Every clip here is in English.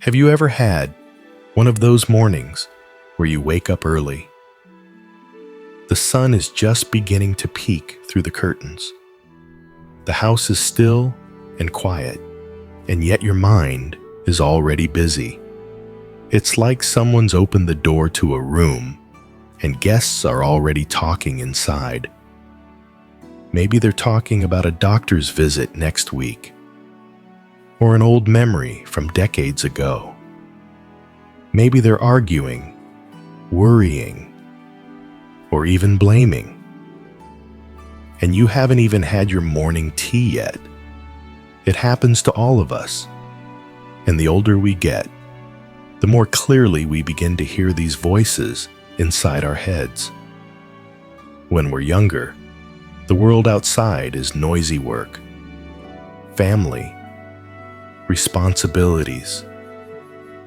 Have you ever had one of those mornings where you wake up early? The sun is just beginning to peek through the curtains. The house is still and quiet, and yet your mind is already busy. It's like someone's opened the door to a room, and guests are already talking inside. Maybe they're talking about a doctor's visit next week, or an old memory from decades ago. Maybe they're arguing, worrying, or even blaming. And you haven't even had your morning tea yet. It happens to all of us. And the older we get, the more clearly we begin to hear these voices inside our heads. When we're younger, the world outside is noisy work, family, responsibilities,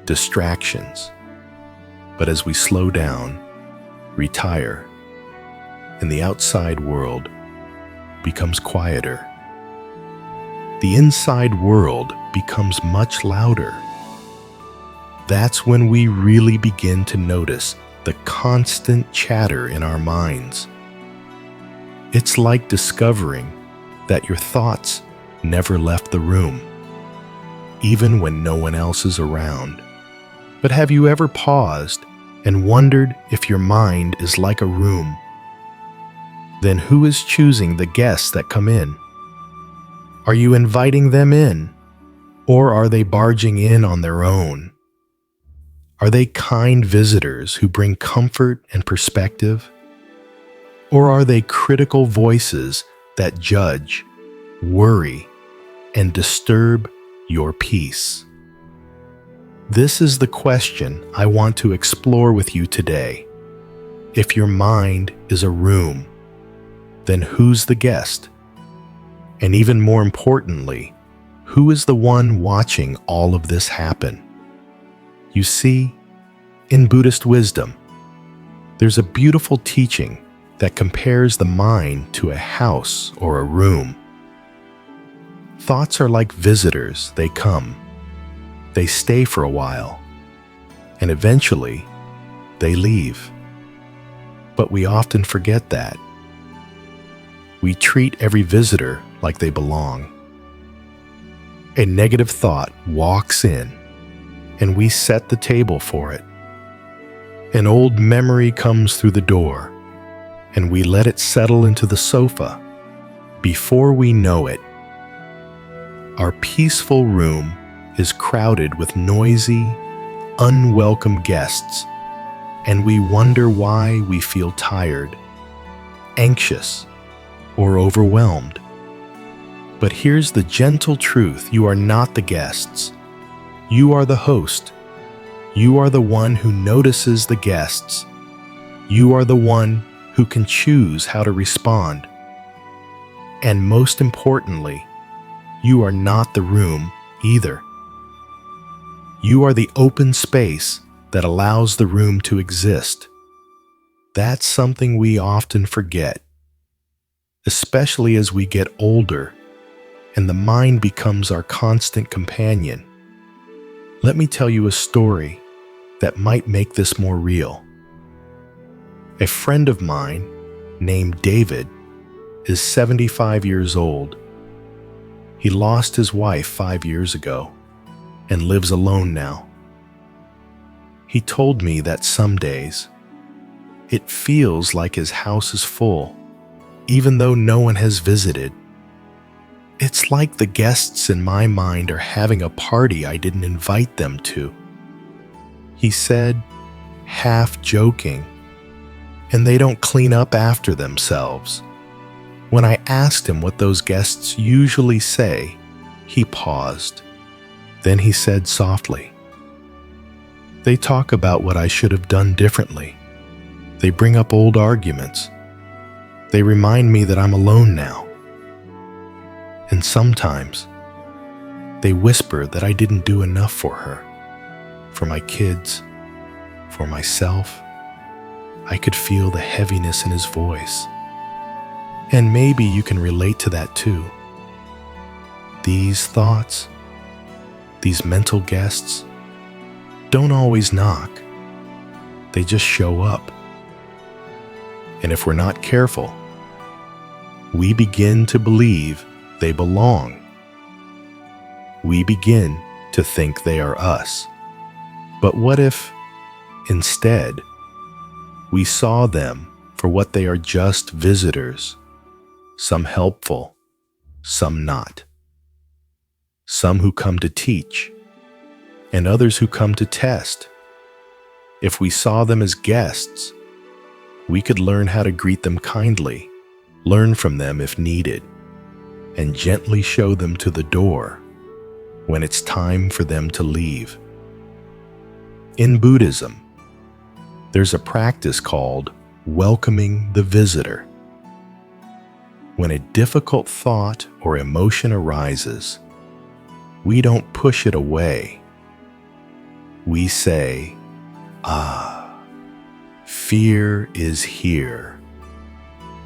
distractions. But as we slow down, retire, and the outside world becomes quieter, the inside world becomes much louder. That's when we really begin to notice the constant chatter in our minds. It's like discovering that your thoughts never left the room, even when no one else is around. But have you ever paused and wondered if your mind is like a room? Then who is choosing the guests that come in? Are you inviting them in, or are they barging in on their own? Are they kind visitors who bring comfort and perspective? Or are they critical voices that judge, worry, and disturb your peace? This is the question I want to explore with you today. If your mind is a room, then who's the guest? And even more importantly, who is the one watching all of this happen? You see, in Buddhist wisdom, there's a beautiful teaching that compares the mind to a house or a room. Thoughts are like visitors. They come, they stay for a while, and eventually they leave. But we often forget that. We treat every visitor like they belong. A negative thought walks in, and we set the table for it. An old memory comes through the door, and we let it settle into the sofa. Before we know it, our peaceful room is crowded with noisy, unwelcome guests, and we wonder why we feel tired, anxious, or overwhelmed. But here's the gentle truth: you are not the guests. You are the host. You are the one who notices the guests. You are the one who can choose how to respond. And most importantly, you are not the room either. You are the open space that allows the room to exist. That's something we often forget, especially as we get older and the mind becomes our constant companion. Let me tell you a story that might make this more real. A friend of mine named David is 75 years old. He lost his wife 5 years ago and lives alone now. He told me that some days it feels like his house is full, even though no one has visited. It's like the guests in my mind are having a party I didn't invite them to. He said, half joking, and they don't clean up after themselves. When I asked him what those guests usually say, he paused. Then he said softly, "They talk about what I should have done differently. They bring up old arguments. They remind me that I'm alone now. And sometimes they whisper that I didn't do enough for her, for my kids, for myself." I could feel the heaviness in his voice. And maybe you can relate to that too. These thoughts, these mental guests, don't always knock. They just show up. And if we're not careful, we begin to believe they belong. We begin to think they are us. But what if, instead, we saw them for what they are, just visitors, some helpful, some not, some who come to teach, and others who come to test? If we saw them as guests, we could learn how to greet them kindly, learn from them if needed, and gently show them to the door when it's time for them to leave. In Buddhism, there's a practice called welcoming the visitor. When a difficult thought or emotion arises, we don't push it away. We say, fear is here,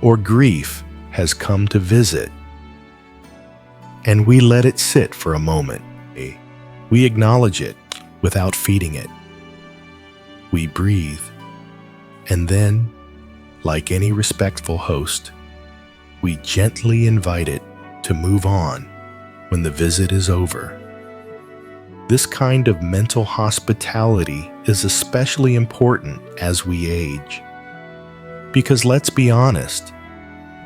or grief has come to visit, and we let it sit for a moment. We acknowledge it without feeding it. We breathe, and then, like any respectful host, we gently invite it to move on when the visit is over. This kind of mental hospitality is especially important as we age. Because let's be honest,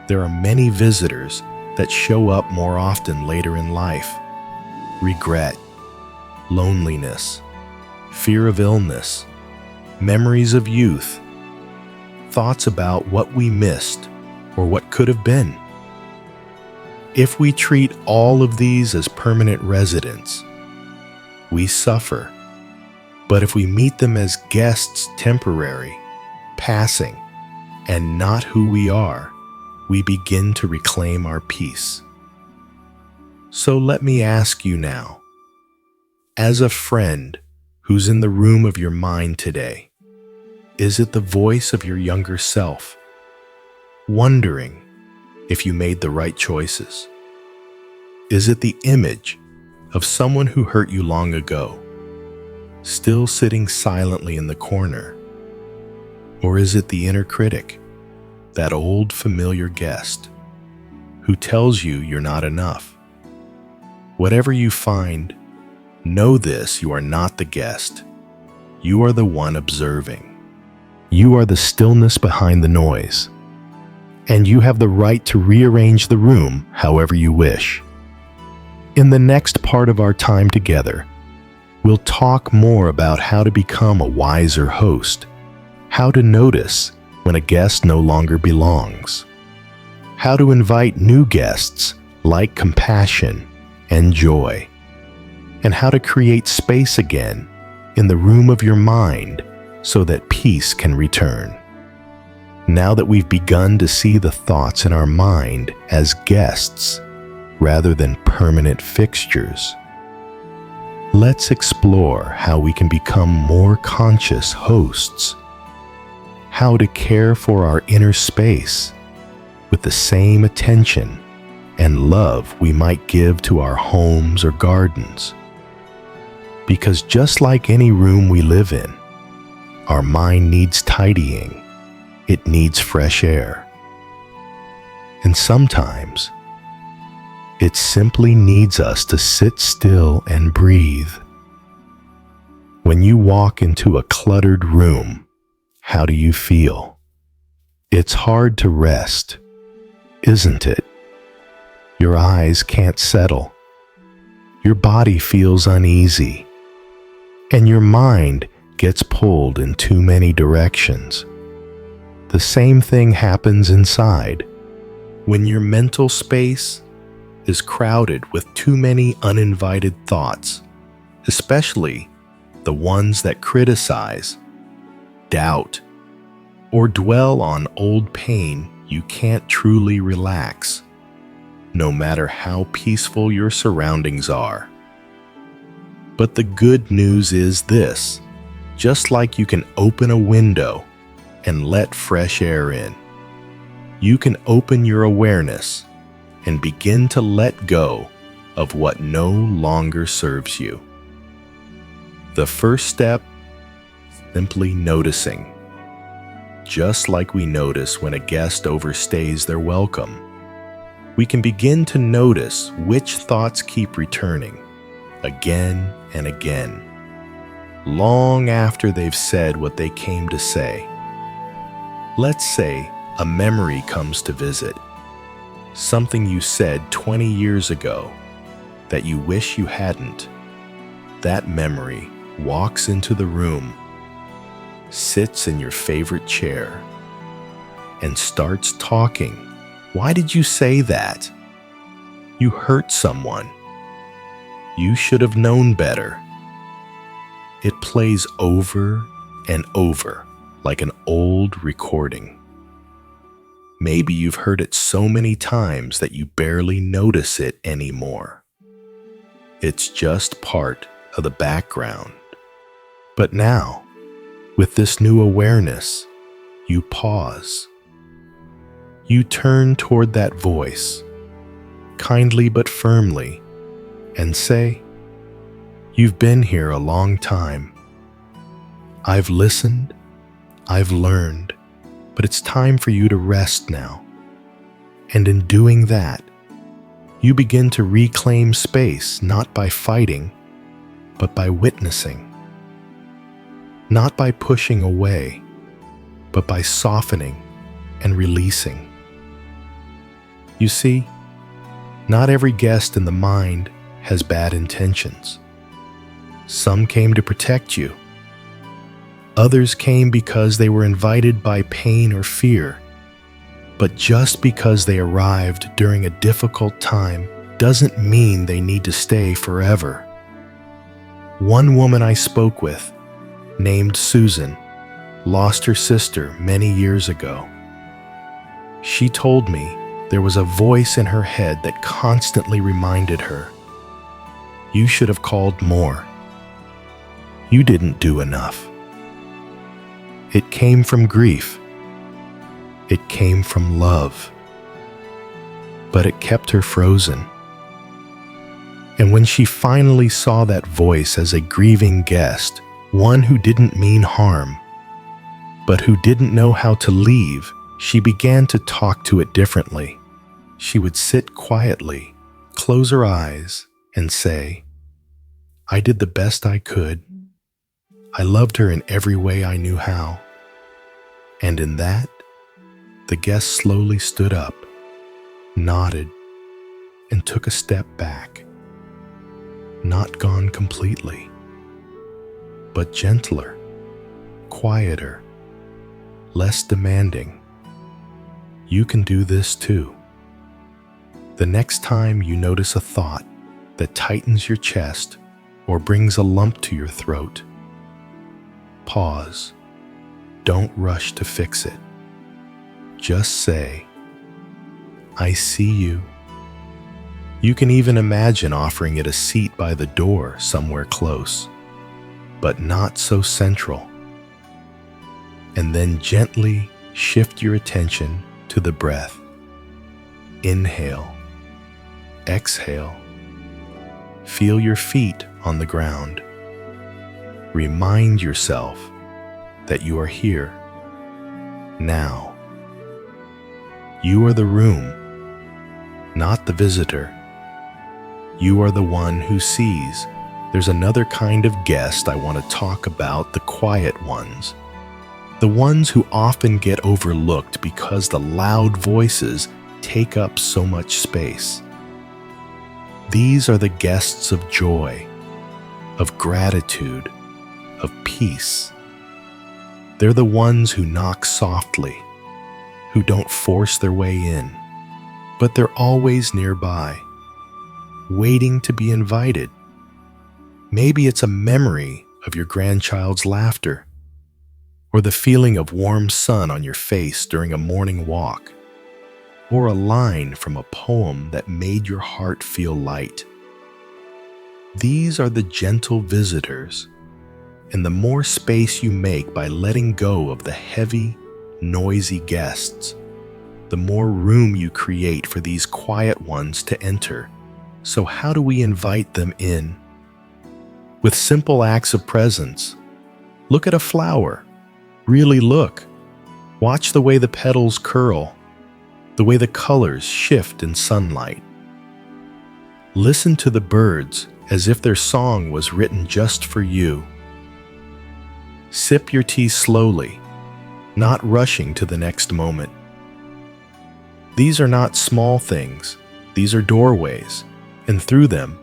there are many visitors that show up more often later in life. Regret, loneliness, fear of illness, memories of youth, thoughts about what we missed or what could have been. If we treat all of these as permanent residents, we suffer. But if we meet them as guests, temporary, passing, and not who we are, we begin to reclaim our peace. So let me ask you now, as a friend who's in the room of your mind today, is it the voice of your younger self, wondering if you made the right choices? Is it the image of someone who hurt you long ago, still sitting silently in the corner? Or is it the inner critic, that old familiar guest, who tells you you're not enough? Whatever you find, know this: you are not the guest. You are the one observing. You are the stillness behind the noise. And you have the right to rearrange the room however you wish. In the next part of our time together, we'll talk more about how to become a wiser host, how to notice when a guest no longer belongs, how to invite new guests like compassion and joy, and how to create space again in the room of your mind so that peace can return. Now that we've begun to see the thoughts in our mind as guests rather than permanent fixtures, let's explore how we can become more conscious hosts, how to care for our inner space with the same attention and love we might give to our homes or gardens. Because just like any room we live in, our mind needs tidying. It needs fresh air. And sometimes, it simply needs us to sit still and breathe. When you walk into a cluttered room, how do you feel? It's hard to rest, isn't it? Your eyes can't settle. Your body feels uneasy. And your mind gets pulled in too many directions. The same thing happens inside. When your mental space is crowded with too many uninvited thoughts, especially the ones that criticize, doubt, or dwell on old pain, you can't truly relax, no matter how peaceful your surroundings are. But the good news is this: just like you can open a window and let fresh air in, you can open your awareness and begin to let go of what no longer serves you. The first step, simply noticing. Just like we notice when a guest overstays their welcome, we can begin to notice which thoughts keep returning again and again, long after they've said what they came to say. Let's say a memory comes to visit, something you said 20 years ago that you wish you hadn't. That memory walks into the room, sits in your favorite chair, and starts talking. Why did you say that? You hurt someone. You should have known better. It plays over and over like an old recording. Maybe you've heard it so many times that you barely notice it anymore. It's just part of the background. But now, with this new awareness, you pause. You turn toward that voice, kindly but firmly, and say, "You've been here a long time. I've listened, I've learned, but it's time for you to rest now." And in doing that, you begin to reclaim space, not by fighting, but by witnessing. Not by pushing away, but by softening and releasing. You see, not every guest in the mind has bad intentions. Some came to protect you. Others came because they were invited by pain or fear. But just because they arrived during a difficult time doesn't mean they need to stay forever. One woman I spoke with, named Susan, lost her sister many years ago. She told me there was a voice in her head that constantly reminded her, "You should have called more. You didn't do enough." It came from grief. It came from love. But it kept her frozen. And when she finally saw that voice as a grieving guest, one who didn't mean harm, but who didn't know how to leave, she began to talk to it differently. She would sit quietly, close her eyes, and say, "I did the best I could. I loved her in every way I knew how." And in that, the guest slowly stood up, nodded, and took a step back. Not gone completely, but gentler, quieter, less demanding. You can do this too. The next time you notice a thought that tightens your chest or brings a lump to your throat, pause. Don't rush to fix it. Just say, "I see you." You can even imagine offering it a seat by the door somewhere close, but not so central. And then gently shift your attention to the breath. Inhale, exhale. Feel your feet on the ground. Remind yourself that you are here, now. You are the room, not the visitor. You are the one who sees. There's another kind of guest I want to talk about, the quiet ones. The ones who often get overlooked because the loud voices take up so much space. These are the guests of joy, of gratitude, of peace. They're the ones who knock softly, who don't force their way in, but they're always nearby, waiting to be invited. Maybe it's a memory of your grandchild's laughter, or the feeling of warm sun on your face during a morning walk, or a line from a poem that made your heart feel light. These are the gentle visitors, and the more space you make by letting go of the heavy, noisy guests, the more room you create for these quiet ones to enter. So how do we invite them in? with simple acts of presence. Look at a flower. Really look. Watch the way the petals curl, the way the colors shift in sunlight. Listen to the birds as if their song was written just for you. Sip your tea slowly, not rushing to the next moment. These are not small things, these are doorways, and through them,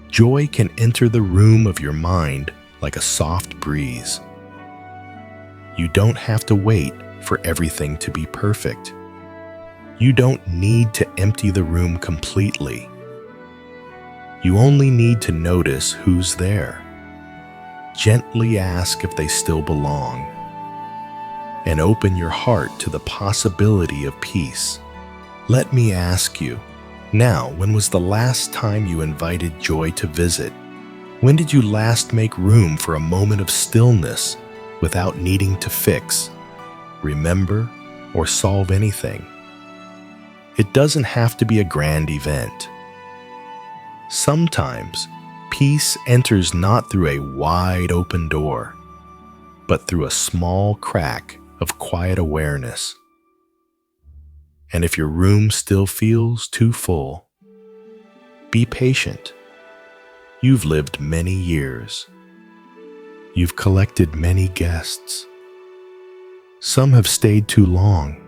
joy can enter the room of your mind like a soft breeze. You don't have to wait for everything to be perfect. You don't need to empty the room completely. You only need to notice who's there. Gently ask if they still belong, and open your heart to the possibility of peace. Let me ask you, now, when was the last time you invited joy to visit? When did you last make room for a moment of stillness without needing to fix, remember, or solve anything? It doesn't have to be a grand event. Sometimes, peace enters not through a wide open door, but through a small crack of quiet awareness. And if your room still feels too full, be patient. You've lived many years. You've collected many guests. Some have stayed too long.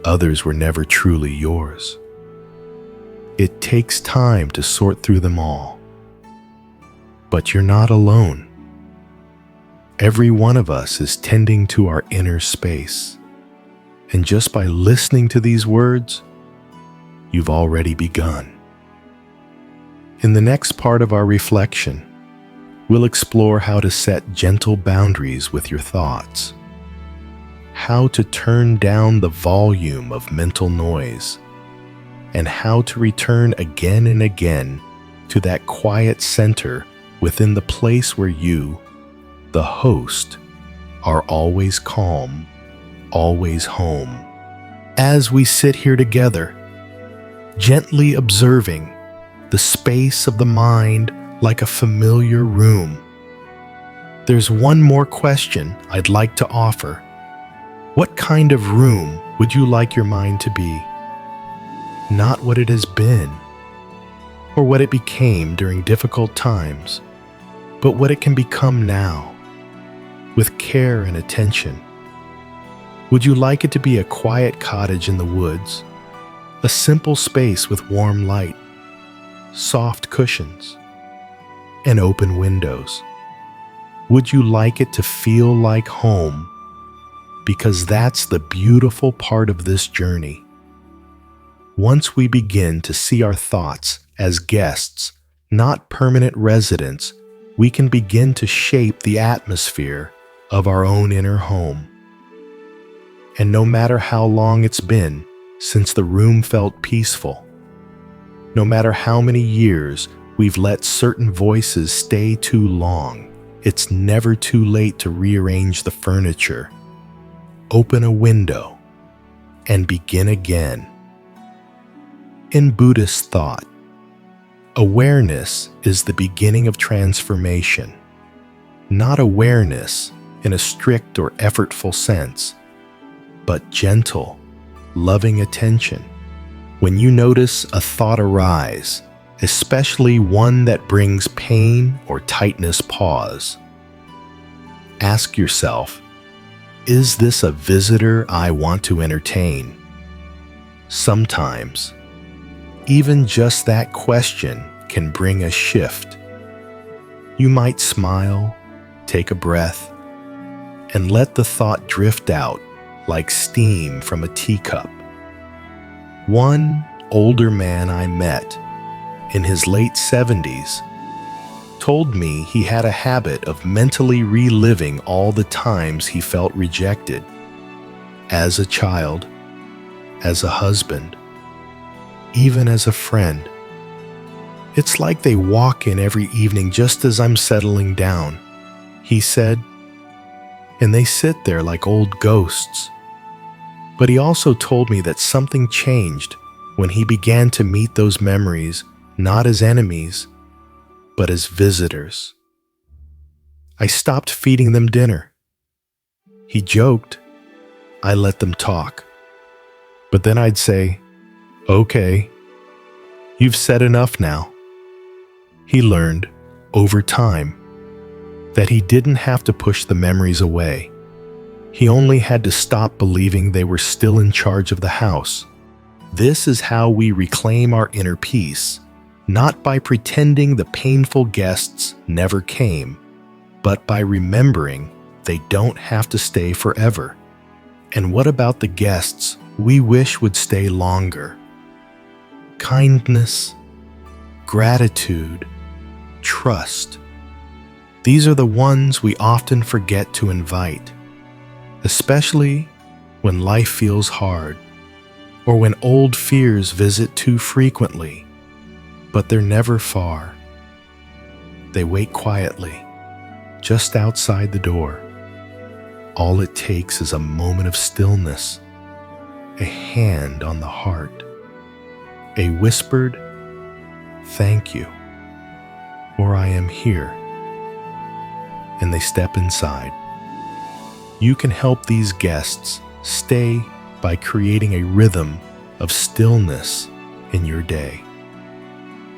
Others were never truly yours. It takes time to sort through them all. But you're not alone. Every one of us is tending to our inner space. And just by listening to these words, you've already begun. In the next part of our reflection, we'll explore how to set gentle boundaries with your thoughts, how to turn down the volume of mental noise, and how to return again and again to that quiet center within the place where you, the host, are always calm, always home. As we sit here together, gently observing the space of the mind like a familiar room, there's one more question I'd like to offer. What kind of room would you like your mind to be? Not what it has been, or what it became during difficult times, but what it can become now, with care and attention. Would you like it to be a quiet cottage in the woods, a simple space with warm light, soft cushions, and open windows? Would you like it to feel like home? Because that's the beautiful part of this journey. Once we begin to see our thoughts as guests, not permanent residents, we can begin to shape the atmosphere of our own inner home. And no matter how long it's been since the room felt peaceful, no matter how many years we've let certain voices stay too long, it's never too late to rearrange the furniture, open a window, and begin again. In Buddhist thought, awareness is the beginning of transformation, not awareness in a strict or effortful sense, but gentle, loving attention. When you notice a thought arise, especially one that brings pain or tightness, pause. Ask yourself, is this a visitor I want to entertain? Sometimes, even just that question can bring a shift. You might smile, take a breath, and let the thought drift out like steam from a teacup. One older man I met, in his late 70s, told me he had a habit of mentally reliving all the times he felt rejected, as a child, as a husband, even as a friend. It's like they walk in every evening just as I'm settling down, he said, and they sit there like old ghosts. But he also told me that something changed when he began to meet those memories not as enemies, but as visitors. I stopped feeding them dinner. He joked. I let them talk. But then I'd say, "Okay, you've said enough now." He learned, over time, that he didn't have to push the memories away. He only had to stop believing they were still in charge of the house. This is how we reclaim our inner peace, not by pretending the painful guests never came, but by remembering they don't have to stay forever. And what about the guests we wish would stay longer? Kindness, gratitude, trust. These are the ones we often forget to invite, especially when life feels hard or when old fears visit too frequently, but they're never far. They wait quietly, just outside the door. All it takes is a moment of stillness, a hand on the heart, a whispered, "Thank you," or "I am here," and they step inside. You can help these guests stay by creating a rhythm of stillness in your day.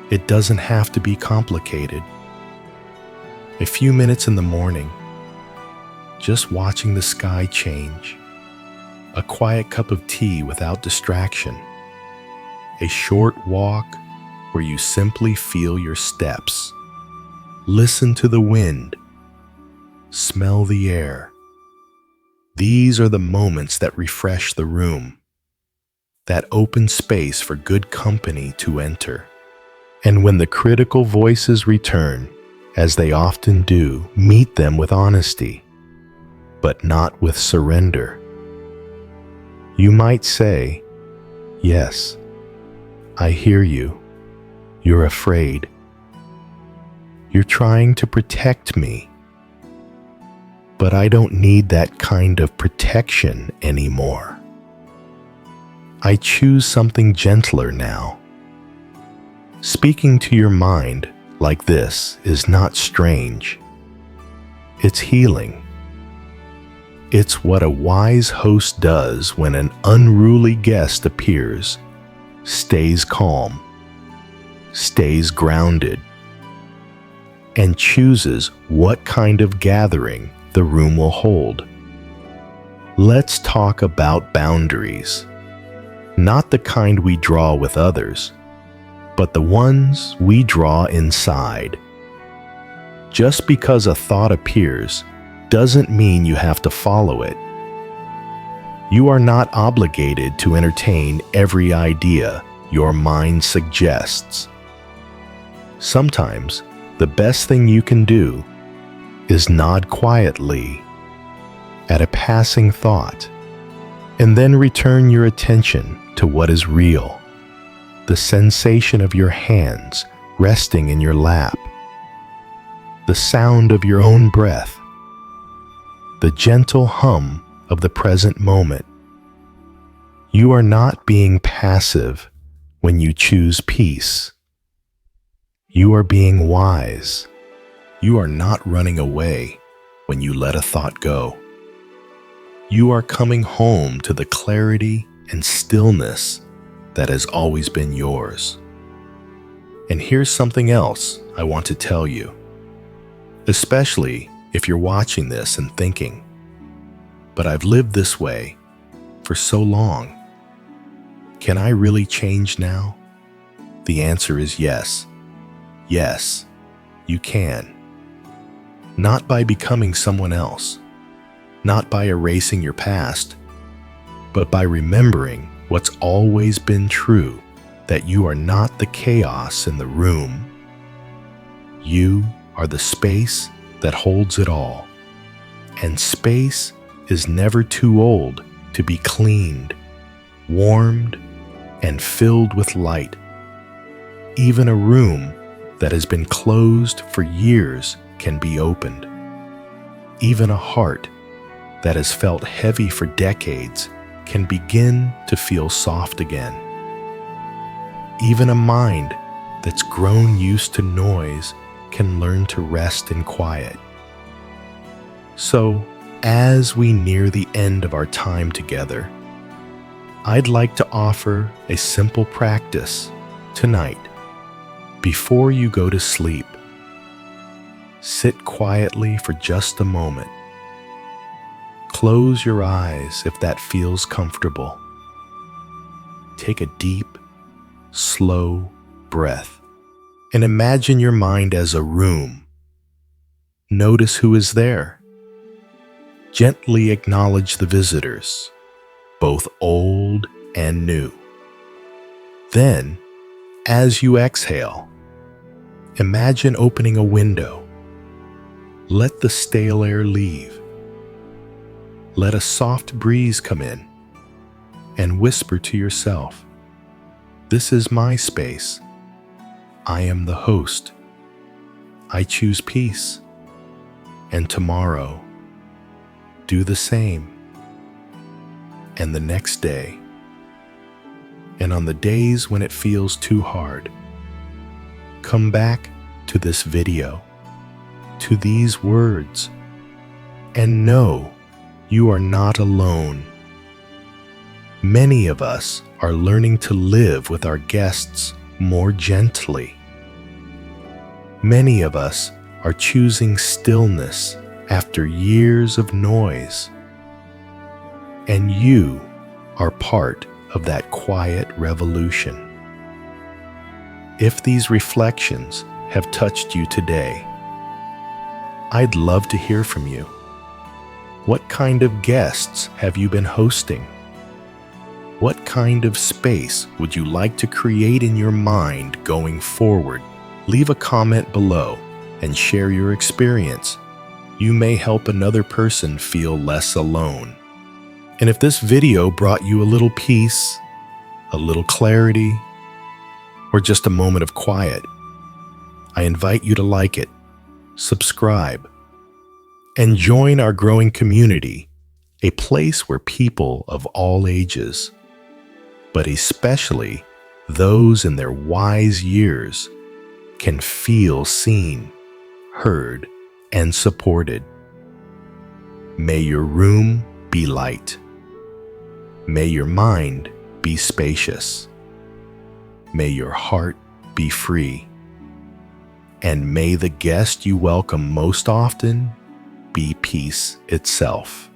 It doesn't have to be complicated. A few minutes in the morning, just watching the sky change, a quiet cup of tea without distraction, a short walk where you simply feel your steps, listen to the wind, smell the air. These are the moments that refresh the room, that open space for good company to enter. And when the critical voices return, as they often do, meet them with honesty, but not with surrender. You might say, "Yes, I hear you. You're afraid. You're trying to protect me. But I don't need that kind of protection anymore. I choose something gentler now." Speaking to your mind like this is not strange. It's healing. It's what a wise host does when an unruly guest appears, stays calm, stays grounded, and chooses what kind of gathering the room will hold. Let's talk about boundaries. Not the kind we draw with others, but the ones we draw inside. Just because a thought appears doesn't mean you have to follow it. You are not obligated to entertain every idea your mind suggests. Sometimes the best thing you can do is nod quietly at a passing thought, and then return your attention to what is real, the sensation of your hands resting in your lap, the sound of your own breath, the gentle hum of the present moment. You are not being passive when you choose peace. You are being wise. You are not running away when you let a thought go. You are coming home to the clarity and stillness that has always been yours. And here's something else I want to tell you, especially if you're watching this and thinking, "But I've lived this way for so long. Can I really change now?" The answer is yes. Yes, you can. Not by becoming someone else, not by erasing your past, but by remembering what's always been true, that you are not the chaos in the room. You are the space that holds it all. And space is never too old to be cleaned, warmed, and filled with light. Even a room that has been closed for years can be opened. Even a heart that has felt heavy for decades can begin to feel soft again. Even a mind that's grown used to noise can learn to rest in quiet. So, as we near the end of our time together, I'd like to offer a simple practice tonight. Before you go to sleep, sit quietly for just a moment. Close your eyes if that feels comfortable. Take a deep, slow breath and imagine your mind as a room. Notice who is there. Gently acknowledge the visitors, both old and new. Then, as you exhale, imagine opening a window. Let the stale air leave. Let a soft breeze come in and whisper to yourself, "This is my space. I am the host. I choose peace." And tomorrow, do the same. And the next day. And on the days when it feels too hard, come back to this video, to these words, and know you are not alone. Many of us are learning to live with our guests more gently. Many of us are choosing stillness after years of noise. And you are part of that quiet revolution. If these reflections have touched you today, I'd love to hear from you. What kind of guests have you been hosting? What kind of space would you like to create in your mind going forward? Leave a comment below and share your experience. You may help another person feel less alone. And if this video brought you a little peace, a little clarity, or just a moment of quiet, I invite you to like it, subscribe, and join our growing community, a place where people of all ages, but especially those in their wise years, can feel seen, heard, and supported. May your room be light. May your mind be spacious. May your heart be free. And may the guest you welcome most often be peace itself.